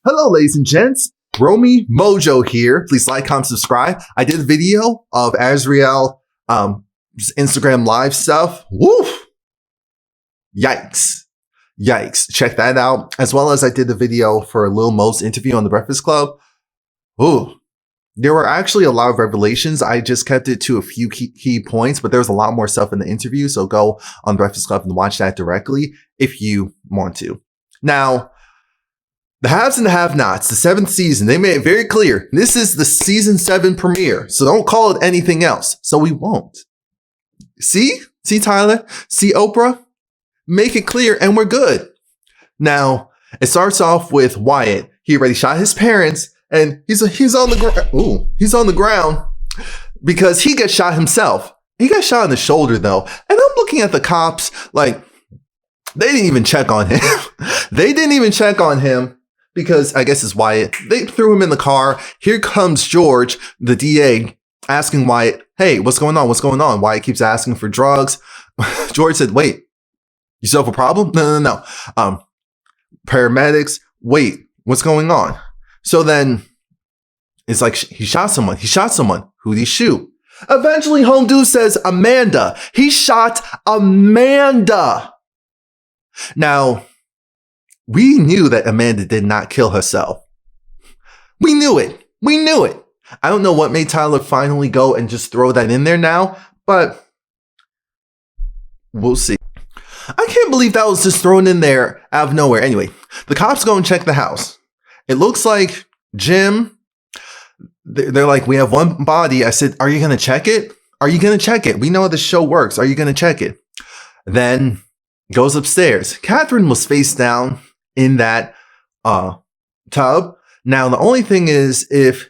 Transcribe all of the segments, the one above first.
Hello, ladies and gents. Romie Mojo here. Please like, comment, subscribe. I did a video of Azriel Instagram live stuff. Woof! Yikes. Yikes. Check that out. As well as I did the video for Lil Mo's interview on The Breakfast Club. Ooh. There were actually a lot of revelations. I just kept it to a few key points, but there was a lot more stuff in the interview. So go on Breakfast Club and watch that directly if you want to. Now, the haves and the have-nots, the 7th season, they made it very clear. This is the season 7 premiere. So don't call it anything else. So we won't. See? See, Tyler? See, Oprah? Make it clear and we're good. Now, it starts off with Wyatt. He already shot his parents and he's on the ground. Ooh, he's on the ground because he gets shot himself. He got shot in the shoulder though. And I'm looking at the cops like they didn't even check on him. They didn't even check on him because I guess it's Wyatt. They threw him in the car. Here comes George, the DA, asking Wyatt, hey, what's going on? What's going on? Wyatt keeps asking for drugs. George said, wait, you still have a problem? No. Paramedics, wait, what's going on? So then it's like he shot someone. He shot someone. Who'd he shoot? Eventually, Home Dude says Amanda. He shot Amanda. Now, we knew that Amanda did not kill herself. We knew it. We knew it. I don't know what made Tyler finally go and just throw that in there now, but we'll see. I can't believe that was just thrown in there out of nowhere. Anyway, the cops go and check the house. It looks like Jim, they're like, we have one body. I said, are you going to check it? Are you going to check it? We know how the show works. Are you going to check it? Then goes upstairs. Catherine was face down in that tub. Now, the only thing is if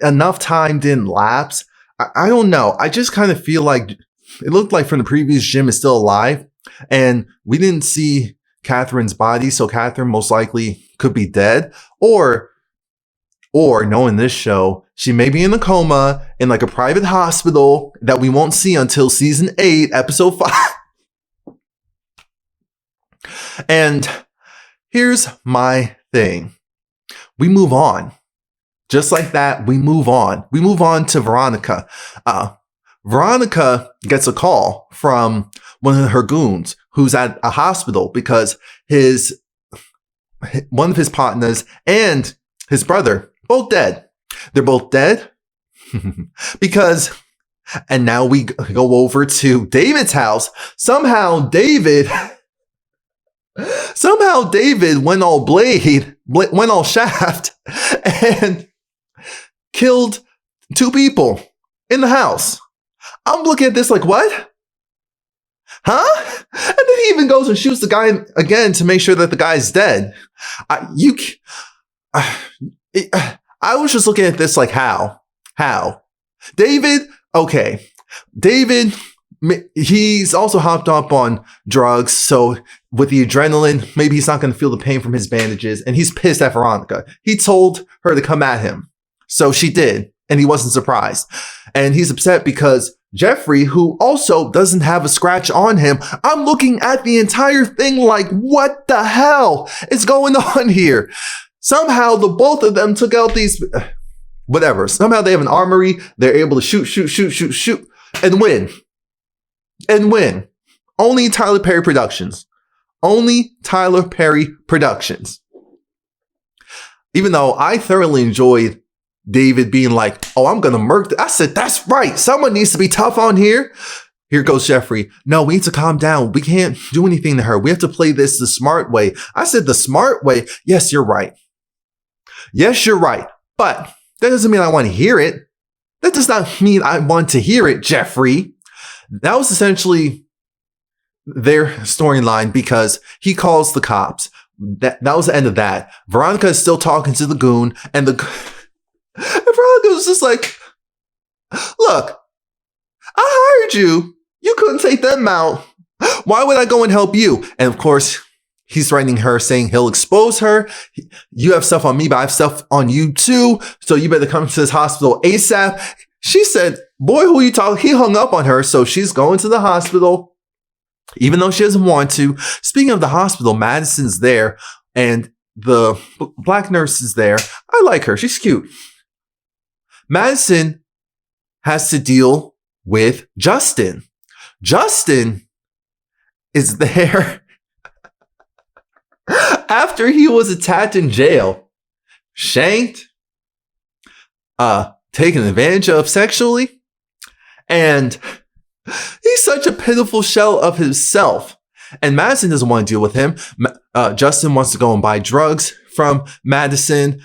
enough time didn't lapse, I don't know. I just kind of feel like it looked like from the previous Jim is still alive and we didn't see Catherine's body. So Catherine most likely could be dead or knowing this show, she may be in a coma in like a private hospital that we won't see until season 8, episode 5. And here's my thing. We move on. Just like that, we move on. We move on to Veronica. Veronica gets a call from one of her goons who's at a hospital because one of his partners and his brother, both dead. They're both dead because, and now we go over to David's house. Somehow David went all went all shaft and killed 2 people in the house. I'm looking at this like, what? Huh? And then he even goes and shoots the guy again to make sure that the guy's dead. I was just looking at this like, how? David, okay. David, he's also hopped up on drugs. So with the adrenaline, maybe he's not going to feel the pain from his bandages. And he's pissed at Veronica. He told her to come at him. So she did. And he wasn't surprised. And he's upset because Jeffrey, who also doesn't have a scratch on him, I'm looking at the entire thing like, what the hell is going on here? Somehow the both of them took out these, whatever. Somehow they have an armory. They're able to shoot, and win. And win. Only Tyler Perry Productions. Only Tyler Perry Productions. Even though I thoroughly enjoyed David being like, oh, I'm going to murk. I said, that's right. Someone needs to be tough on here. Here goes Jeffrey. No, we need to calm down. We can't do anything to her. We have to play this the smart way. I said the smart way. Yes, you're right. Yes, you're right. But that doesn't mean I want to hear it. That does not mean I want to hear it, Jeffrey. That was essentially their storyline because he calls the cops. That was the end of that. Veronica is still talking to the goon and Veronica was just like, look, I hired you. You couldn't take them out. Why would I go and help you? And of course, he's threatening her, saying he'll expose her. You have stuff on me, but I have stuff on you too. So you better come to this hospital ASAP. She said, boy, who you talking? He hung up on her. So she's going to the hospital. even though she doesn't want to. Speaking of the hospital, Madison's there, and the black nurse is there. I like her. She's cute. Madison has to deal with Justin. Justin is there after he was attacked in jail, shanked, taken advantage of sexually, and he's such a pitiful shell of himself. And Madison doesn't want to deal with him. Justin wants to go and buy drugs from Madison.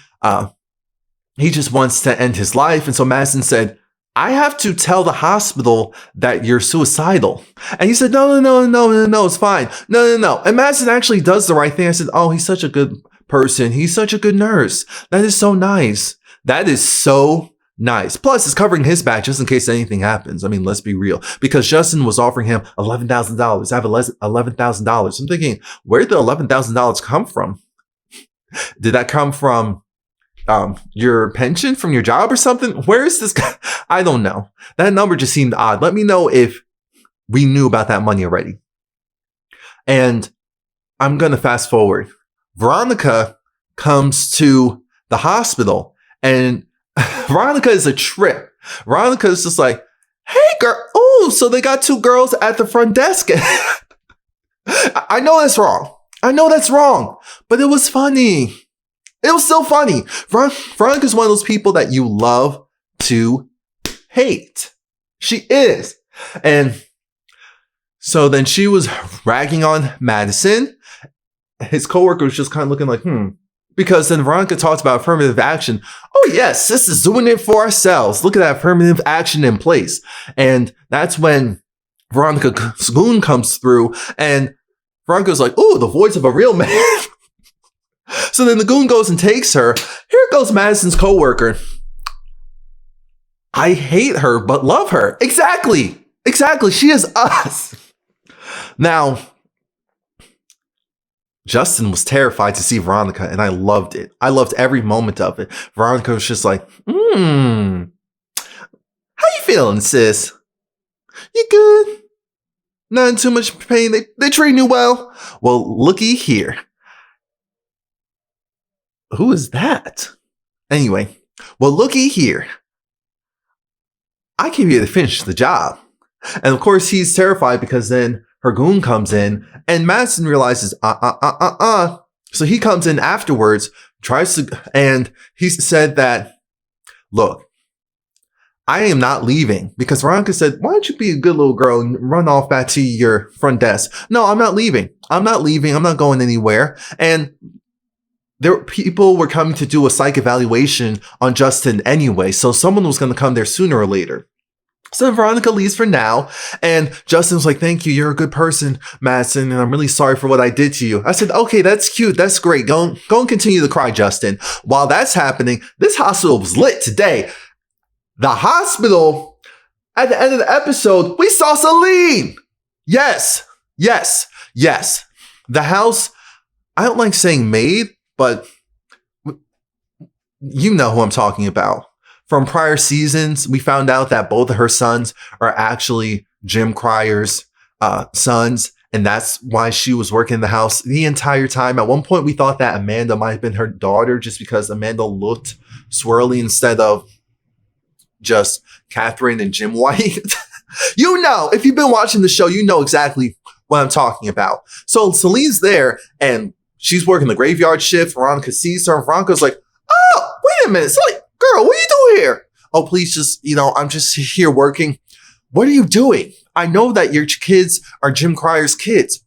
He just wants to end his life. And so Madison said, I have to tell the hospital that you're suicidal. And he said, no, it's fine. No. And Madison actually does the right thing. I said, oh, he's such a good person. He's such a good nurse. That is so nice. That is so nice. Plus, it's covering his back just in case anything happens. I mean, let's be real. Because Justin was offering him $11,000. I have $11,000. I'm thinking, where did the $11,000 come from? Did that come from your pension from your job or something? Where is this guy? I don't know. That number just seemed odd. Let me know if we knew about that money already. And I'm going to fast forward. Veronica comes to the hospital, and Veronica is a trip. Veronica is just like, hey girl. Oh, so they got two girls at the front desk. I know that's wrong. But it was funny. It was still funny. Veronica's one of those people that you love to hate. She is. And so then she was ragging on Madison. His coworker was just kind of looking like, Because then Veronica talks about affirmative action. Oh yes, this is doing it for ourselves. Look at that affirmative action in place. And that's when Veronica Goon comes through, and Veronica's like, oh, the voice of a real man. So then the goon goes and takes her. Here goes Madison's coworker. I hate her, but love her. Exactly. She is us. Now, Justin was terrified to see Veronica, and I loved it. I loved every moment of it. Veronica was just like, how you feeling, sis? You good? Not in too much pain? They treat you well? Well, looky here. Who is that? Anyway, well, looky here. I came here to finish the job. And of course, he's terrified because then her goon comes in, and Madison realizes, So he comes in afterwards, and he said that, look, I am not leaving, because Veronica said, why don't you be a good little girl and run off back to your front desk? No, I'm not leaving. I'm not going anywhere. And people were coming to do a psych evaluation on Justin anyway, so someone was going to come there sooner or later. So Veronica leaves for now, and Justin was like, thank you, you're a good person, Madison, and I'm really sorry for what I did to you. I said, okay, that's cute, that's great. Go and continue to cry, Justin. While that's happening, this hospital was lit today. The hospital, at the end of the episode, we saw Celine. Yes. The house, I don't like saying maid, but you know who I'm talking about. From prior seasons, we found out that both of her sons are actually Jim Cryer's sons, and that's why she was working in the house the entire time. At one point, we thought that Amanda might have been her daughter just because Amanda looked swirly instead of just Catherine and Jim White. You know, if you've been watching the show, you know exactly what I'm talking about. So Celine's there, and she's working the graveyard shift. Veronica sees her, and Veronica's like, oh, wait a minute. So like, girl, what are you doing here? Oh, please just, I'm just here working. What are you doing? I know that your kids are Jim Cryer's kids.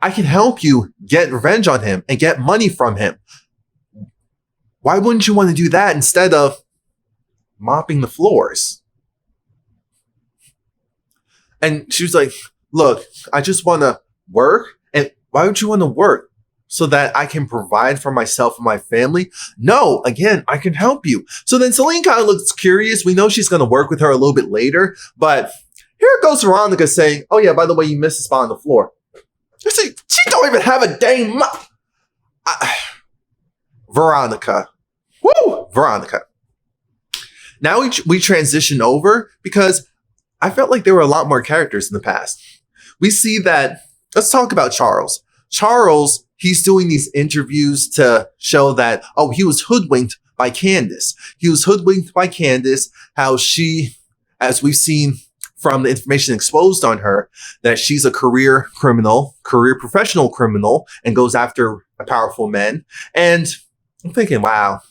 I can help you get revenge on him and get money from him. Why wouldn't you want to do that instead of mopping the floors? And she was like, look, I just want to work. And why would you want to work? So that I can provide for myself and my family? No, again, I can help you. So then Celine kind of looks curious. We know she's going to work with her a little bit later, but here goes Veronica saying, oh yeah, by the way, you missed a spot on the floor. See, she don't even have a dang Veronica. Woo! Veronica. Now we transition over because I felt like there were a lot more characters in the past. we see that, let's talk about Charles. Charles, he's doing these interviews to show that, oh, he was hoodwinked by Candace. He was hoodwinked by Candace, how she, as we've seen from the information exposed on her, that she's a career professional criminal, and goes after powerful men. And I'm thinking, wow.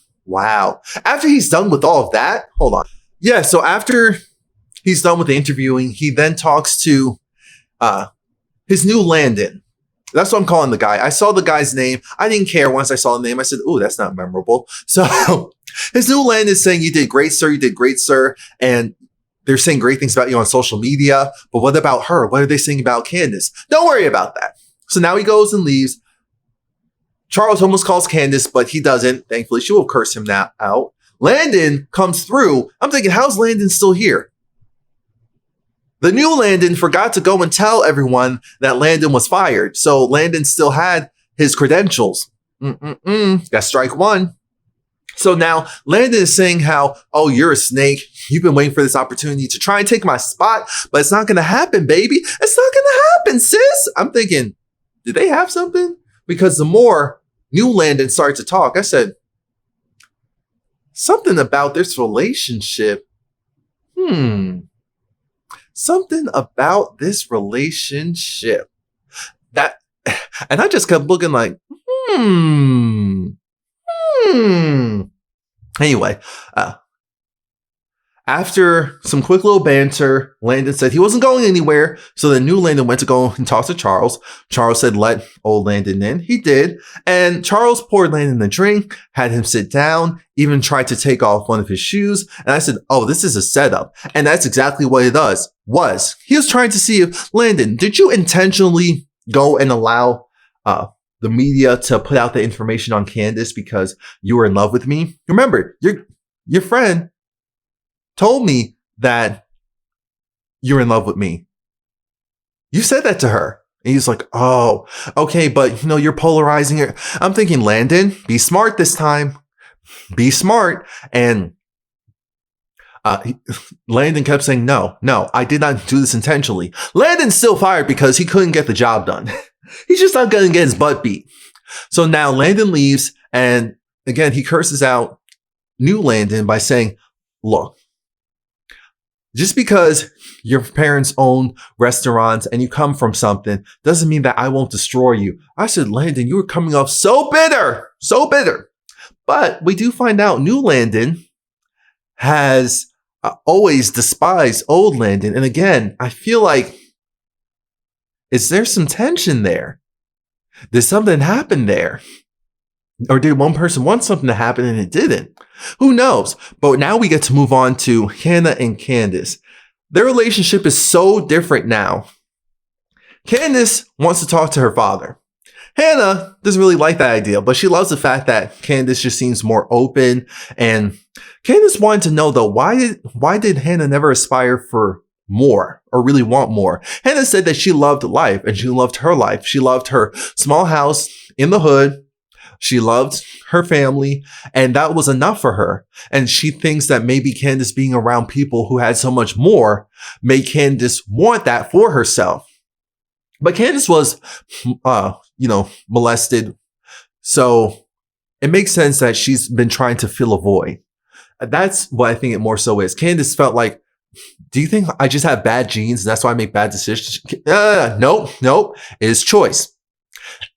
After he's done with all of that, hold on. Yeah, so after he's done with the interviewing, he then talks to his new Landon. That's what I'm calling the guy. I saw the guy's name. I didn't care once I saw the name. I said, ooh, that's not memorable. So his new Landon is saying, you did great, sir. You did great, sir. And they're saying great things about you on social media. But what about her? What are they saying about Candace? Don't worry about that. So now he goes and leaves. Charles almost calls Candace, but he doesn't. Thankfully, she will curse him out. Landon comes through. I'm thinking, how's Landon still here? The new Landon forgot to go and tell everyone that Landon was fired. So Landon still had his credentials. Got strike one. So now Landon is saying how, oh, you're a snake. You've been waiting for this opportunity to try and take my spot, but it's not going to happen, baby. It's not going to happen, sis. I'm thinking, did they have something? Because the more new Landon started to talk, I said, something about this relationship. Something about this relationship. And I just kept looking like, Anyway, after some quick little banter, Landon said he wasn't going anywhere. So the new Landon went to go and talk to Charles. Charles said, let old Landon in. He did. And Charles poured Landon a drink, had him sit down, even tried to take off one of his shoes. And I said, oh, this is a setup. And that's exactly what it was. He was trying to see if, Landon, did you intentionally go and allow the media to put out the information on Candace because you were in love with me? Remember, your friend told me that you're in love with me. You said that to her. And he's like, oh, okay, but you're polarizing it. I'm thinking, Landon, be smart this time. Be smart. And Landon kept saying, no, I did not do this intentionally. Landon's still fired because he couldn't get the job done. He's just not going to get his butt beat. So now Landon leaves. And again, he curses out new Landon by saying, look, just because your parents own restaurants and you come from something doesn't mean that I won't destroy you. I said, Landon, you were coming off so bitter. But we do find out new Landon has always despised old Landon. And again, I feel like, is there some tension there? Did something happen there? Or did one person want something to happen and it didn't? Who knows? But now we get to move on to Hannah and Candace. Their relationship is so different now. Candace wants to talk to her father. Hannah doesn't really like that idea, but she loves the fact that Candace just seems more open. And Candace wanted to know, though, why did Hannah never aspire for more or really want more? Hannah said that she loved life and she loved her life. She loved her small house in the hood. She loved her family, and that was enough for her. And she thinks that maybe Candace being around people who had so much more made Candace want that for herself. But Candace was, molested. So it makes sense that she's been trying to fill a void. That's what I think it more so is. Candace felt like, do you think I just have bad genes and that's why I make bad decisions? Nope. It is choice.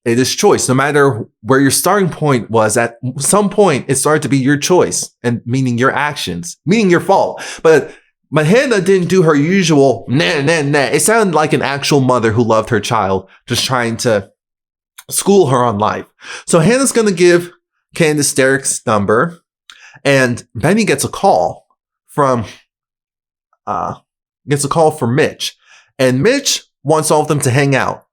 It is choice. No matter where your starting point was, at some point, it started to be your choice, and meaning your actions, meaning your fault. But Hannah didn't do her usual nah. It sounded like an actual mother who loved her child, just trying to school her on life. So Hannah's going to give Candace Derek's number, and Benny gets a call from Mitch, and Mitch wants all of them to hang out.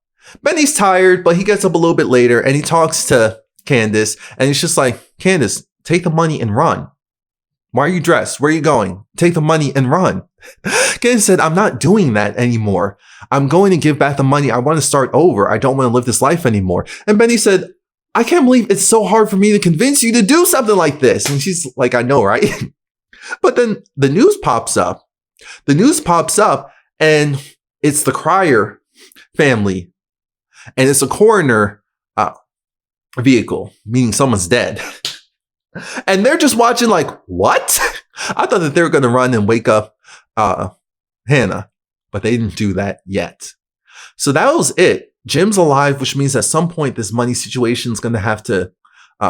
Benny's tired, but he gets up a little bit later and he talks to Candace, and he's just like, Candace, take the money and run. Why are you dressed? Where are you going? Take the money and run. Candace said, I'm not doing that anymore. I'm going to give back the money. I want to start over. I don't want to live this life anymore. And Benny said, I can't believe it's so hard for me to convince you to do something like this. And she's like, I know, right? But then the news pops up. And it's the crier family, and it's a coroner vehicle, meaning someone's dead. And they're just watching like, what? I thought that they were going to run and wake up Hannah, but they didn't do that yet. So that was it. Jim's alive, which means at some point this money situation is going to have to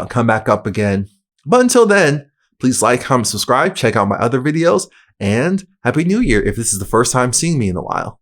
come back up again. But until then, please like, comment, subscribe, check out my other videos, and Happy New Year if this is the first time seeing me in a while.